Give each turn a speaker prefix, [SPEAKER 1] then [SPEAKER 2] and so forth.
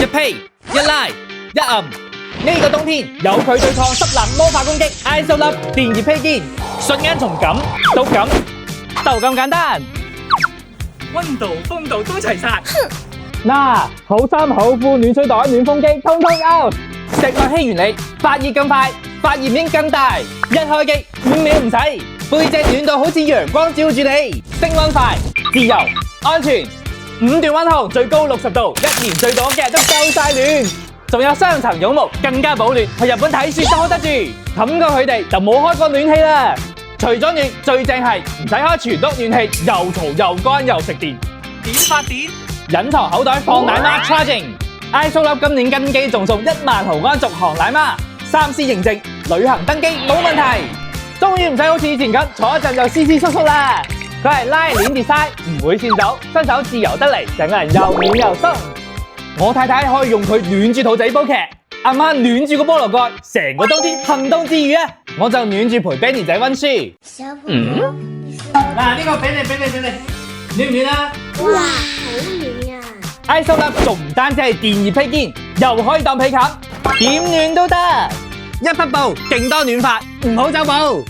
[SPEAKER 1] 一披一拉一按。呢個冬天有佢對抗濕冷魔法攻擊 ISOLAB 電熱披肩，瞬間從感到感，就咁簡單。溫度風度都齊晒。嗱，好衫好褲暖水袋暖風機通通 out。石墨烯原理發熱更快，發熱面更大，一開機5秒唔使，背脊暖到好似陽光照住你，升溫快、自由、安全，5段溫控最高60度，一年最多嘅都夠晒暖。仲有雙層絨毛更加保暖，去日本睇雪都 hold 得住。冚過佢哋就冇開過暖氣啦。除咗暖，最正係唔使開全屋暖氣，又嘈又乾又食電。點發電？隱藏口袋放奶媽 charging。ISOLAB 今年跟機仲送1萬毫安續航奶媽，3C 認證，旅行登機冇問題。終於唔使好似以前咁坐一陣就斯斯縮縮啦。佢係拉鏈 design， 唔會跣走，身手自由得嚟，成個人又暖又鬆。我太太可以用佢暖住肚仔煲劇，阿媽暖住個菠蘿蓋，成個冬天行動自如啊！我就暖住陪 Benny 仔溫書。
[SPEAKER 2] 小朋友，
[SPEAKER 1] 嗱，呢個俾你，暖唔暖啊？
[SPEAKER 2] 哇，好暖呀
[SPEAKER 1] ！ISOLAB 仲唔單止係電熱披肩，又可以當被冚，點暖都得。一匹布，勁多暖法，唔好走步。